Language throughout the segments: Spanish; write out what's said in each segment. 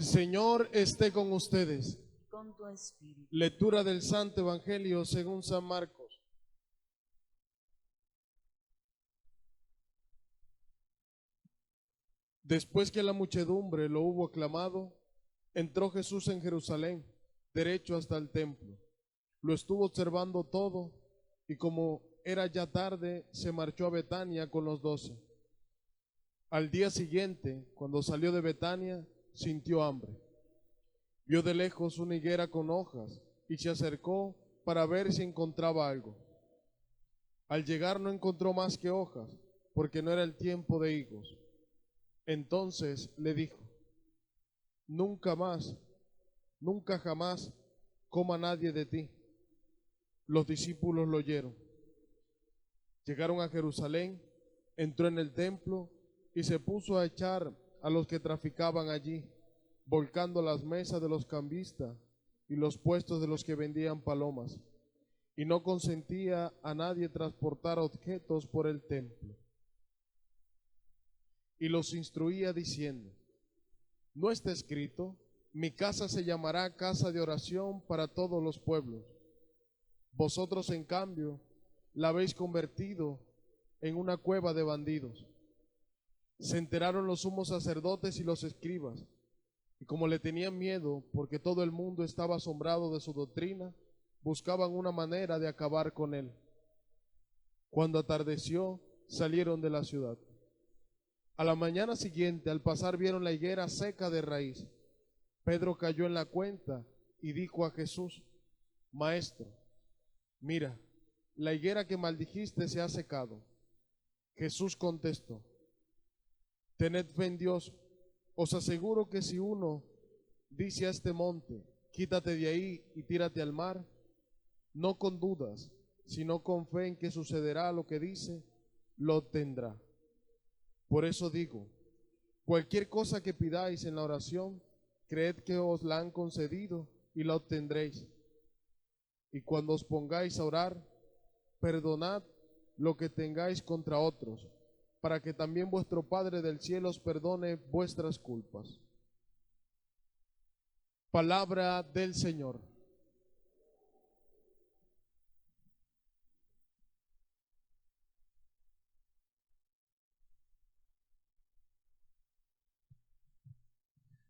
Señor esté con ustedes. Con tu espíritu. Lectura del Santo Evangelio según San Marcos. Después que la muchedumbre lo hubo aclamado, entró Jesús en Jerusalén, derecho hasta el templo. Lo estuvo observando todo, y como era ya tarde, se marchó a Betania con los 12. Al día siguiente, cuando salió de Betania, sintió hambre. Vio de lejos una higuera con hojas, y se acercó para ver si encontraba algo. Al llegar no encontró más que hojas, porque no era el tiempo de higos. Entonces le dijo: nunca más, nunca jamás coma nadie de ti. Los discípulos lo oyeron. Llegaron a Jerusalén, entró en el templo y se puso a echar a los que traficaban allí, volcando las mesas de los cambistas y los puestos de los que vendían palomas, y no consentía a nadie transportar objetos por el templo. Y los instruía diciendo: ¿no está escrito: mi casa se llamará casa de oración para todos los pueblos? Vosotros, en cambio, la habéis convertido en una cueva de bandidos. Se enteraron los sumos sacerdotes y los escribas, y como le tenían miedo, porque todo el mundo estaba asombrado de su doctrina, buscaban una manera de acabar con él. Cuando atardeció, salieron de la ciudad. A la mañana siguiente, al pasar, vieron la higuera seca de raíz. Pedro cayó en la cuenta y dijo a Jesús: Maestro, mira, la higuera que maldijiste se ha secado. Jesús contestó: tened fe en Dios. Os aseguro que si uno dice a este monte: quítate de ahí y tírate al mar, no con dudas, sino con fe en que sucederá lo que dice, lo obtendrá. Por eso digo, cualquier cosa que pidáis en la oración, creed que os la han concedido y la obtendréis. Y cuando os pongáis a orar, perdonad lo que tengáis contra otros, para que también vuestro Padre del cielo os perdone vuestras culpas. Palabra del Señor.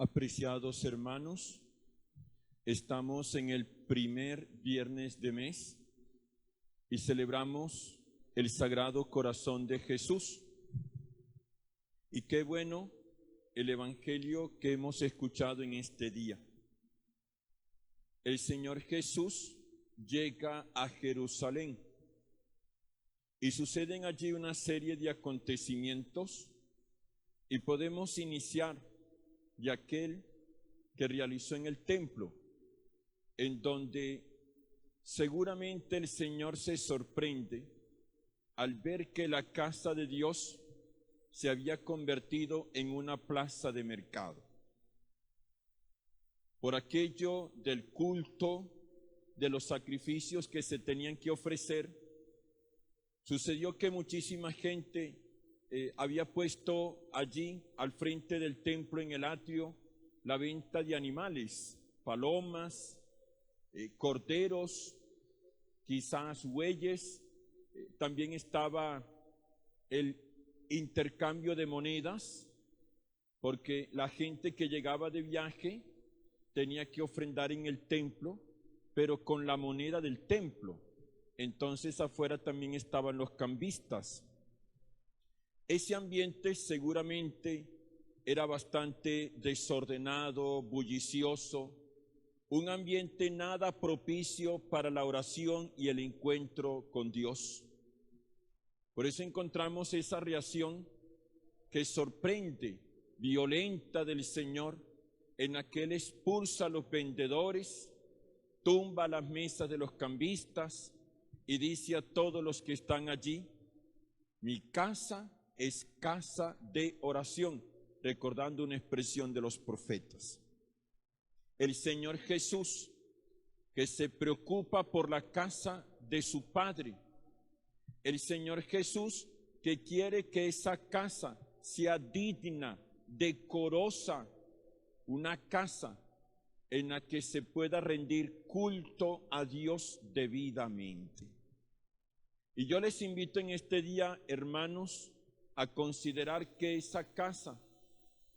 Apreciados hermanos, estamos en el primer viernes de mes y celebramos el Sagrado Corazón de Jesús. Y qué bueno el Evangelio que hemos escuchado en este día. El Señor Jesús llega a Jerusalén y suceden allí una serie de acontecimientos y podemos iniciar de aquel que realizó en el templo, en donde seguramente el Señor se sorprende al ver que la casa de Dios se había convertido en una plaza de mercado. Por aquello del culto, de los sacrificios que se tenían que ofrecer, sucedió que muchísima gente había puesto allí al frente del templo en el atrio la venta de animales, palomas, corderos, quizás bueyes. También estaba el intercambio de monedas, porque la gente que llegaba de viaje tenía que ofrendar en el templo, pero con la moneda del templo. Entonces afuera también estaban los cambistas. Ese ambiente seguramente era bastante desordenado, bullicioso, un ambiente nada propicio para la oración y el encuentro con Dios. Por eso encontramos esa reacción que sorprende, violenta del Señor, en la que Él expulsa a los vendedores, tumba las mesas de los cambistas y dice a todos los que están allí: mi casa es casa de oración, recordando una expresión de los profetas. El Señor Jesús, que se preocupa por la casa de su Padre. El Señor Jesús, que quiere que esa casa sea digna, decorosa, una casa en la que se pueda rendir culto a Dios debidamente. Y yo les invito en este día, hermanos, a considerar que esa casa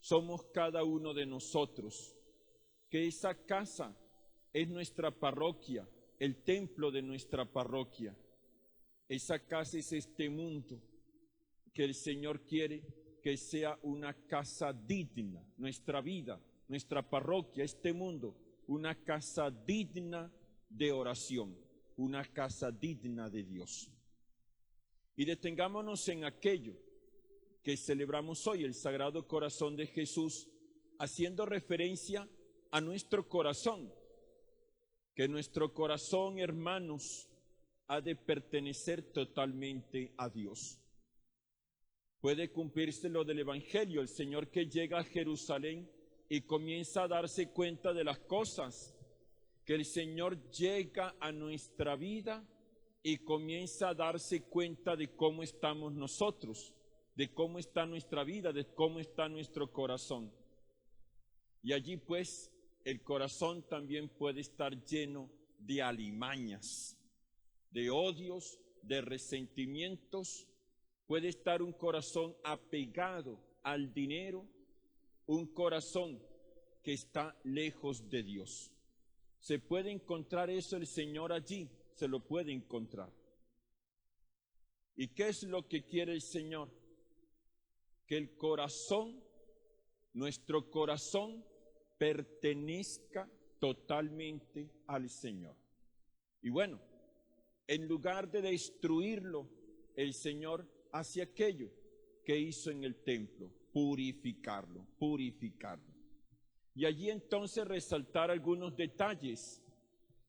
somos cada uno de nosotros, que esa casa es nuestra parroquia, el templo de nuestra parroquia. Esa casa es este mundo que el Señor quiere que sea una casa digna, nuestra vida, nuestra parroquia, este mundo, una casa digna de oración, una casa digna de Dios. Y detengámonos en aquello que celebramos hoy, el Sagrado Corazón de Jesús, haciendo referencia a nuestro corazón, que nuestro corazón, hermanos, ha de pertenecer totalmente a Dios. Puede cumplirse lo del Evangelio, el Señor que llega a Jerusalén y comienza a darse cuenta de las cosas, que el Señor llega a nuestra vida y comienza a darse cuenta de cómo estamos nosotros, de cómo está nuestra vida, de cómo está nuestro corazón. Y allí pues el corazón también puede estar lleno de alimañas, de odios, de resentimientos. Puede estar un corazón apegado al dinero, un corazón que está lejos de Dios. ¿Se puede encontrar eso el Señor allí? Se lo puede encontrar. ¿Y qué es lo que quiere el Señor? Que el corazón, nuestro corazón, pertenezca totalmente al Señor. Y bueno, en lugar de destruirlo, el Señor hace aquello que hizo en el templo, purificarlo. Y allí entonces resaltar algunos detalles.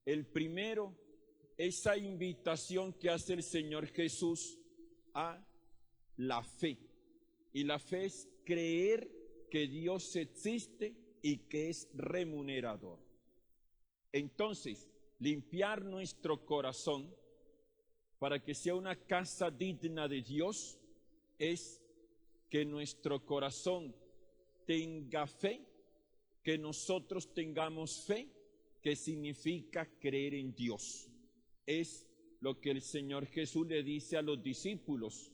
El primero, esa invitación que hace el Señor Jesús a la fe. Y la fe es creer que Dios existe y que es remunerador. Entonces, limpiar nuestro corazón para que sea una casa digna de Dios es que nuestro corazón tenga fe, que nosotros tengamos fe, que significa creer en Dios. Es lo que el Señor Jesús le dice a los discípulos.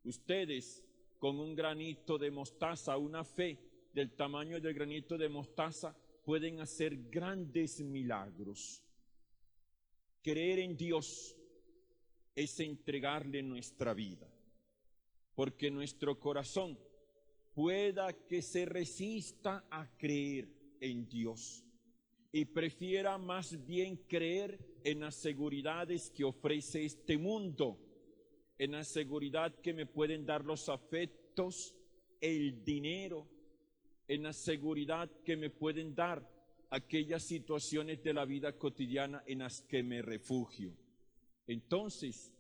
Ustedes con un granito de mostaza, una fe del tamaño del granito de mostaza, pueden hacer grandes milagros. Creer en Dios es entregarle nuestra vida, porque nuestro corazón pueda que se resista a creer en Dios y prefiera más bien creer en las seguridades que ofrece este mundo, en la seguridad que me pueden dar los afectos, el dinero, en la seguridad que me pueden dar aquellas situaciones de la vida cotidiana en las que me refugio. Entonces,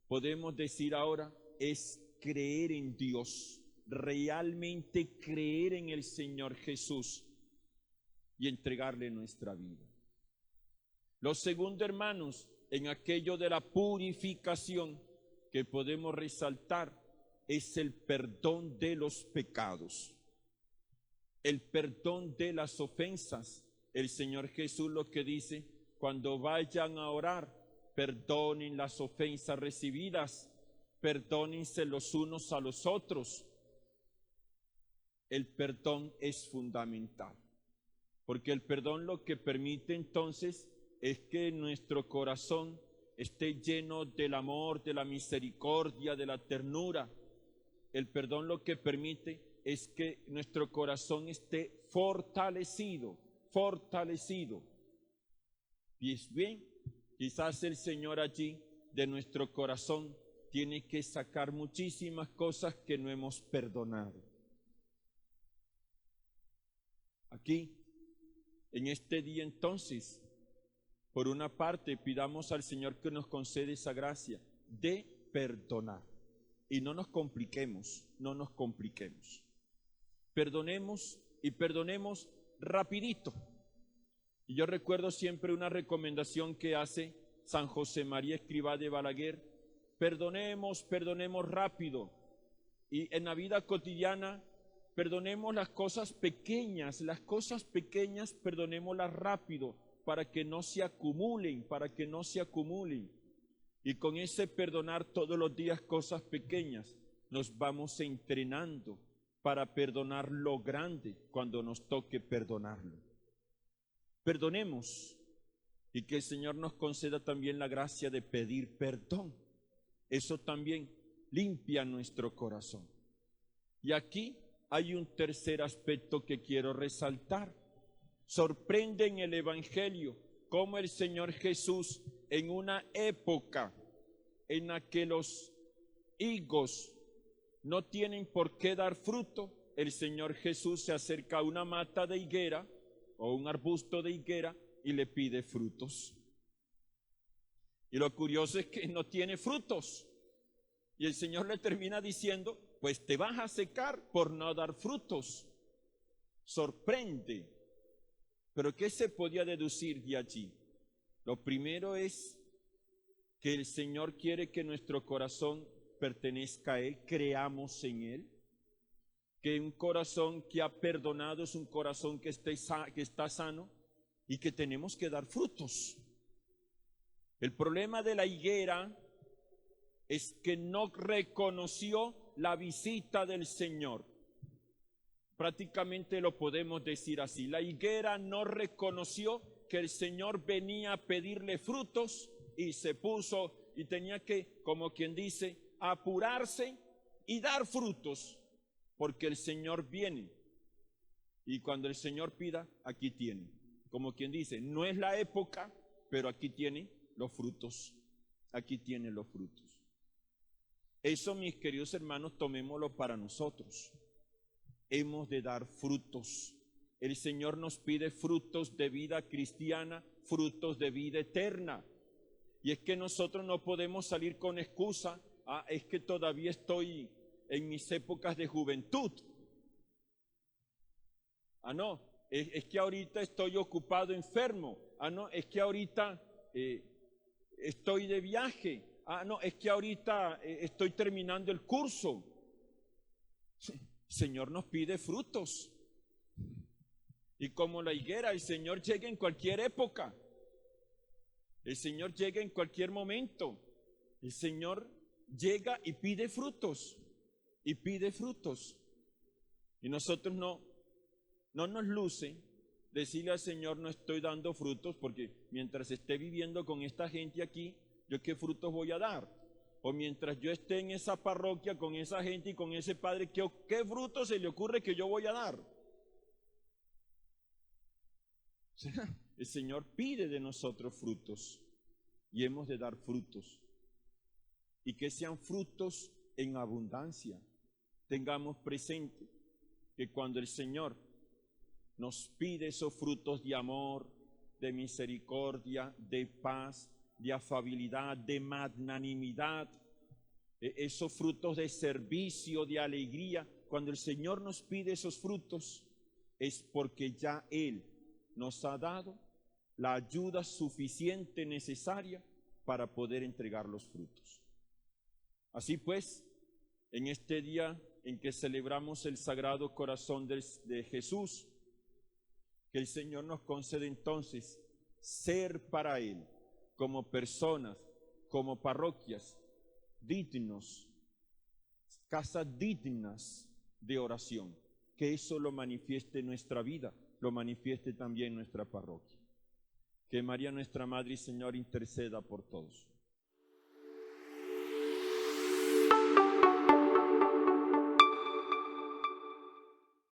podemos decir ahora, es creer en Dios, realmente creer en el Señor Jesús y entregarle nuestra vida. Lo segundo, hermanos, en aquello de la purificación que podemos resaltar, es el perdón de los pecados, el perdón de las ofensas. El Señor Jesús lo que dice, cuando vayan a orar, perdonen las ofensas recibidas, perdónense los unos a los otros. El perdón es fundamental, porque el perdón lo que permite entonces es que nuestro corazón esté lleno del amor, de la misericordia, de la ternura. El perdón lo que permite es que nuestro corazón esté fortalecido. Y es bien, quizás el Señor allí de nuestro corazón tiene que sacar muchísimas cosas que no hemos perdonado. Aquí, en este día entonces, por una parte pidamos al Señor que nos conceda esa gracia de perdonar. Y no nos compliquemos. Perdonemos y perdonemos rapidito. Y yo recuerdo siempre una recomendación que hace San José María Escrivá de Balaguer: perdonemos rápido. Y en la vida cotidiana perdonemos las cosas pequeñas, perdonémoslas rápido para que no se acumulen, Y con ese perdonar todos los días cosas pequeñas, nos vamos entrenando para perdonar lo grande cuando nos toque perdonarlo. Perdonemos y que el Señor nos conceda también la gracia de pedir perdón. Eso también limpia nuestro corazón. Y aquí hay un tercer aspecto que quiero resaltar. Sorprende en el Evangelio cómo el Señor Jesús, en una época en la que los higos no tienen por qué dar fruto, el Señor Jesús se acerca a una mata de higuera o un arbusto de higuera y le pide frutos. Y lo curioso es que no tiene frutos. Y el Señor le termina diciendo, pues te vas a secar por no dar frutos. Sorprende. Pero ¿qué se podía deducir de allí? Lo primero es que el Señor quiere que nuestro corazón pertenezca a Él, creamos en Él, que un corazón que ha perdonado es un corazón que está sano y que tenemos que dar frutos. El problema de la higuera es que no reconoció la visita del Señor. Prácticamente lo podemos decir así. La higuera no reconoció que el Señor venía a pedirle frutos y se puso y tenía que, como quien dice, apurarse y dar frutos, porque el Señor viene. Y cuando el Señor pida, aquí tiene. Como quien dice, no es la época, pero aquí tiene los frutos. Aquí tiene los frutos. Eso, mis queridos hermanos, tomémoslo para nosotros. Hemos de dar frutos. El Señor nos pide frutos de vida cristiana, frutos de vida eterna. Y es que nosotros no podemos salir con excusa, es que todavía estoy en mis épocas de juventud. No, es que ahorita estoy ocupado enfermo. No, es que ahorita estoy de viaje. No, es que ahorita estoy terminando el curso. El Señor nos pide frutos. Y como la higuera, el Señor llega en cualquier época. El Señor llega en cualquier momento. El Señor llega y pide frutos. Y pide frutos. Y nosotros no nos luce decirle al Señor, no estoy dando frutos, porque mientras esté viviendo con esta gente aquí, ¿yo qué frutos voy a dar? O mientras yo esté en esa parroquia con esa gente y con ese padre, ¿qué frutos se le ocurre que yo voy a dar? O sea, el Señor pide de nosotros frutos y hemos de dar frutos. Y que sean frutos en abundancia. Tengamos presente que cuando el Señor nos pide esos frutos de amor, de misericordia, de paz, de afabilidad, de magnanimidad, esos frutos de servicio, de alegría, cuando el Señor nos pide esos frutos, es porque ya Él nos ha dado la ayuda suficiente, necesaria, para poder entregar los frutos. Así pues, en este día en que celebramos el Sagrado Corazón de Jesús, que el Señor nos concede entonces ser para Él, como personas, como parroquias, dignos, casas dignas de oración, que eso lo manifieste en nuestra vida, lo manifieste también en nuestra parroquia. Que María nuestra Madre y Señor interceda por todos.